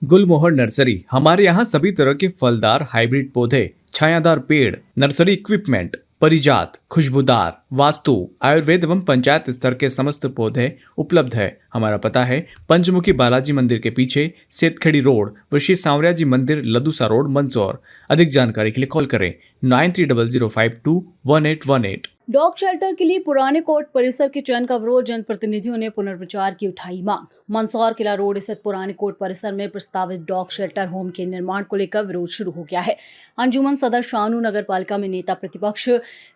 गुलमोहर nursery. हमारे यहाँ सभी तरह के फलदार हाइब्रिड पौधे, छायादार पेड़, नर्सरी इक्विपमेंट, परिजात, खुशबूदार, वास्तु, आयुर्वेद एवं पंचायत स्तर के समस्त पौधे उपलब्ध है। हमारा पता है पंचमुखी बालाजी मंदिर के पीछे, सेतखेड़ी रोड, व श्री सांवरिया जी मंदिर, लदूसा रोड, मंदसौर। अधिक जानकारी के लिए कॉल करें 9300521818। डॉग शेल्टर के लिए पुराने कोर्ट परिसर के चयन का विरोध, जनप्रतिनिधियों ने पुनर्विचार की उठाई मांग। मंदसौर किला रोड स्थित पुराने कोर्ट परिसर में प्रस्तावित डॉग शेल्टर होम के निर्माण को लेकर विरोध शुरू हो गया है। अंजुमन सदर शाहनू नगर पालिका में नेता प्रतिपक्ष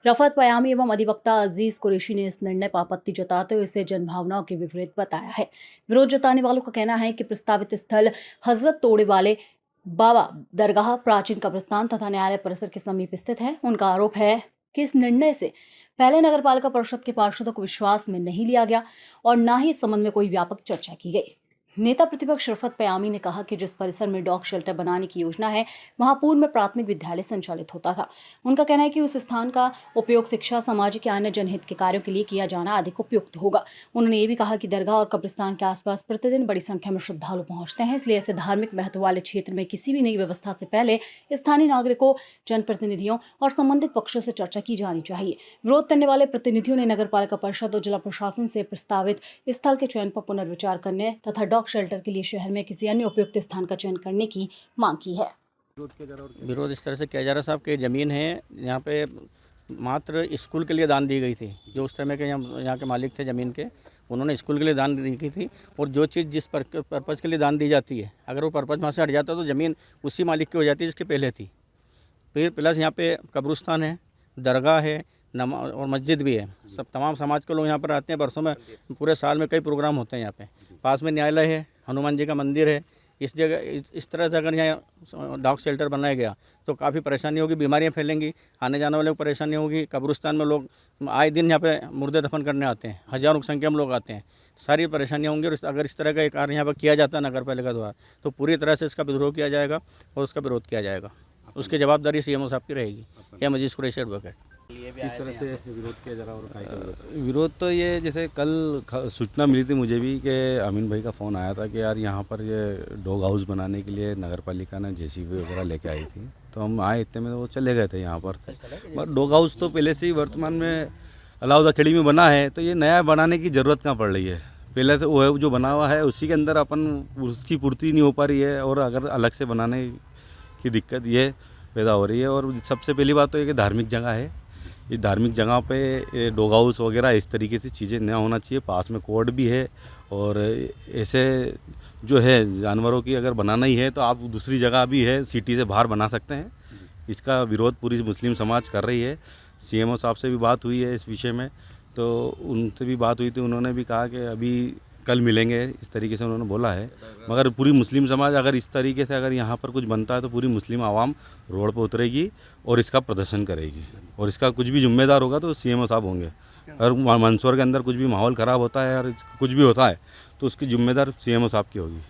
रफत पयामी एवं अधिवक्ता अजीज कुरैशी ने इस निर्णय पर आपत्ति जताते हुए इसे जनभावनाओं के विपरीत बताया है। विरोध जताने वालों का कहना है कि प्रस्तावित स्थल हजरत तोड़े वाले बाबा दरगाह, प्राचीन कब्रिस्तान तथा न्यायालय परिसर के समीप स्थित है। उनका आरोप है कि इस निर्णय से पहले नगरपालिका परिषद के पार्षदों को विश्वास में नहीं लिया गया और न ही इस संबंध में कोई व्यापक चर्चा की गई। नेता प्रतिपक्ष रफत पयामी ने कहा कि जिस परिसर में डॉग शेल्टर बनाने की योजना है, वहां पूर्व में प्राथमिक विद्यालय संचालित होता था। उनका कहना है कि उस स्थान का उपयोग शिक्षा, सामाजिक या अन्य जनहित के कार्यों के लिए किया जाना अधिक उपयुक्त होगा। उन्होंने ये भी कहा कि दरगाह और कब्रिस्तान के आसपास प्रतिदिन बड़ी संख्या में श्रद्धालु पहुंचते हैं, इसलिए ऐसे धार्मिक महत्व वाले क्षेत्र में किसी भी नई व्यवस्था से पहले स्थानीय नागरिकों, जनप्रतिनिधियों और संबंधित पक्षों से चर्चा की जानी चाहिए। विरोध करने वाले प्रतिनिधियों ने नगरपालिका परिषद और जिला प्रशासन से प्रस्तावित स्थल के चयन पर पुनर्विचार करने तथा डॉग शेल्टर के लिए शहर में किसी अन्य उपयुक्त स्थान का चयन करने की मांग की है। विरोध इस तरह से किया जा रहा है साहब कि ज़मीन है यहाँ पे मात्र स्कूल के लिए दान दी गई थी। जो उस समय के यहाँ के मालिक थे ज़मीन के, उन्होंने स्कूल के लिए दान दी गई थी। और जो चीज़ जिस पर्पज़ के लिए दान दी जाती है, अगर वो पर्पज़ वहाँ से हट जाता तो ज़मीन उसी मालिक की हो जाती है जिसके पहले थी। फिर प्लस यहाँ पे कब्रिस्तान है, दरगाह है, और मस्जिद भी है। सब तमाम समाज के लोग यहाँ पर आते हैं। बरसों में पूरे साल में कई प्रोग्राम होते हैं यहाँ पे। पास में न्यायालय है, हनुमान जी का मंदिर है। इस जगह इस तरह से अगर यहाँ डॉग शेल्टर बनाया गया तो काफ़ी परेशानी होगी, बीमारियाँ फैलेंगी, आने जाने वाले को परेशानी होगी। कब्रिस्तान में लोग आए दिन यहाँ पे मुर्दे दफन करने आते हैं, हज़ारों की संख्या में लोग आते हैं। सारी परेशानियाँ होंगी। और अगर इस तरह का एक कार्य यहाँ पर किया जाता है नगर पालिका द्वारा, तो पूरी तरह से इसका विद्रोह किया जाएगा और उसका विरोध किया जाएगा। उसकी जवाबदारी सीएमओ साहब की रहेगी या अजीज कुरैशी एडवोकेट। किस तरह से विरोध किया जा रहा और विरोध तो ये, जैसे कल सूचना मिली थी मुझे भी कि अमीन भाई का फ़ोन आया था कि यार यहाँ पर ये डॉग हाउस बनाने के लिए नगर पालिका ने जेसीबी वगैरह लेके आई थी। तो हम आए, इतने में वो चले गए थे यहाँ पर। मगर डॉग हाउस तो पहले से ही वर्तमान में अलाउद्दीन खेड़ी में बना है, तो ये नया बनाने की ज़रूरत कहाँ पड़ रही है। पहले से वो जो बना हुआ है उसी के अंदर अपन उसकी पूर्ति नहीं हो पा रही है, और अगर अलग से बनाने की दिक्कत ये पैदा हो रही है। और सबसे पहली बात तो ये कि धार्मिक जगह है, इस धार्मिक जगह पे डॉग हाउस वगैरह इस तरीके से चीज़ें न होना चाहिए। पास में कोर्ट भी है, और ऐसे जो है जानवरों की अगर बनाना ही है तो आप दूसरी जगह भी है, सिटी से बाहर बना सकते हैं। इसका विरोध पूरी मुस्लिम समाज कर रही है। सीएमओ साहब से भी बात हुई है इस विषय में, तो उनसे भी बात हुई थी। उन्होंने भी कहा कि अभी कल मिलेंगे, इस तरीके से उन्होंने बोला है। मगर पूरी मुस्लिम समाज अगर इस तरीके से अगर यहाँ पर कुछ बनता है तो पूरी मुस्लिम आवाम रोड पर उतरेगी और इसका प्रदर्शन करेगी, और इसका कुछ भी जिम्मेदार होगा तो सीएमओ साहब होंगे। और मंदसौर के अंदर कुछ भी माहौल ख़राब होता है और कुछ भी होता है तो उसकी जिम्मेदार सीएमओ साहब की होगी।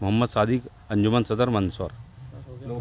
मोहम्मद सादिक, अंजुमन सदर, मंदसौर।